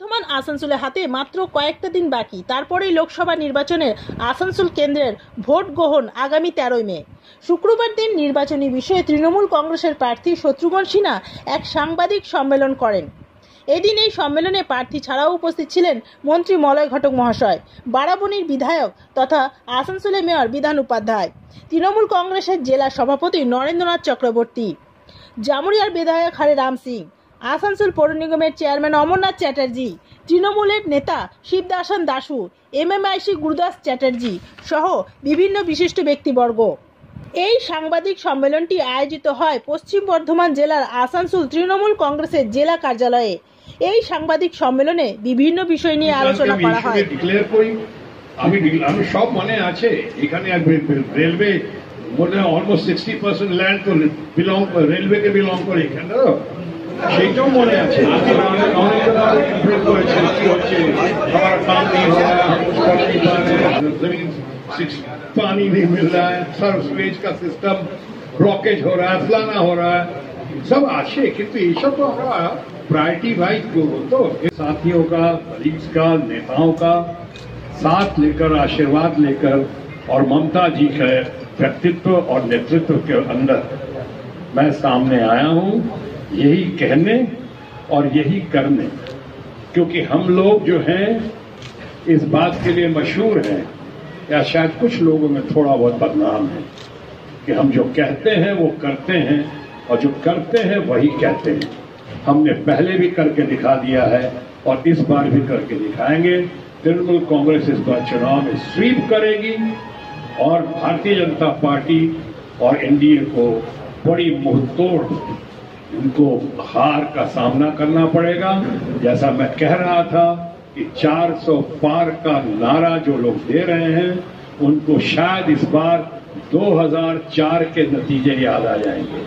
বর্তমান আসানসোলে হাতে মাত্র কয়েকটা দিন বাকি, তারপরেই লোকসভা নির্বাচনের আসানসোল কেন্দ্রের ভোট গ্রহণ আগামী 13 মে। শুক্রবার দিন নির্বাচনী বিষয়ে তৃণমূল কংগ্রেসের প্রার্থী শত্রুঘ্ন সিনহা এক সাংবাদিক সম্মেলন করেন। এদিন এই সম্মেলনে প্রার্থী ছাড়াও উপস্থিত ছিলেন মন্ত্রী মলয় ঘটক মহাশয়, বারাবণীর বিধায়ক তথা আসানসোলের মেয়র বিধান উপাধ্যায়, তৃণমূল কংগ্রেসের জেলা সভাপতি নরেন্দ্রনাথ চক্রবর্তী, জামুরিয়ার বিধায়ক হরে রাম সিং, আসানসোল পৌর নিগমের চেয়ারম্যান অমরনাথ চ্যাটার্জি, তৃণমূলের নেতা শিবদাসন দাসু, এমএমআইসি গুরুদাস চ্যাটার্জি সহ বিভিন্ন বিশিষ্ট ব্যক্তিবর্গ। এই সাংবাদিক সম্মেলনটি আয়োজিত হয় পশ্চিম বর্ধমান জেলার আসানসোল তৃণমূল কংগ্রেসের জেলা কার্যালয়ে। এই সাংবাদিক সম্মেলনে বিভিন্ন বিষয় নিয়ে আলোচনা করা হয়। আমি সব মনে আছে, এখানে রেলওয়ে অলমোস্ট 60% ল্যান্ড তো রেলওয়ে কে বিলং করে, এখানে সেইটাও মনে আছে। पानी नहीं मिल रहा है, सर्वेज का सिस्टम ब्लॉकेज हो रहा है, फलाना हो रहा है, सब आशे, किंतु ये सब तो हमारा प्रायोरिटी वाइज तो साथियों का, कलीग्स का, नेताओं का साथ लेकर, आशीर्वाद लेकर और ममता जी के व्यक्तित्व और नेतृत्व के अंदर मैं सामने आया हूं, यही कहने और यही करने, क्योंकि हम लोग जो हैं इस बात के लिए मशहूर हैं, या शायद कुछ लोगों में थोड़ा बहुत बदनाम है कि हम जो कहते हैं वो करते हैं और जो करते हैं वही कहते हैं। हमने पहले भी करके दिखा दिया है और इस बार भी करके दिखाएंगे। तृणमूल कांग्रेस इस बार चुनाव में स्वीप करेगी और भारतीय जनता पार्टी और एनडीए को बड़ी मुंहतोड़ इनको हार का सामना करना पड़ेगा। जैसा मैं कह रहा था कि 400 पार का नारा जो लोग दे रहे हैं उनको शायद इस बार 2004 के नतीजे याद आ जाएंगे।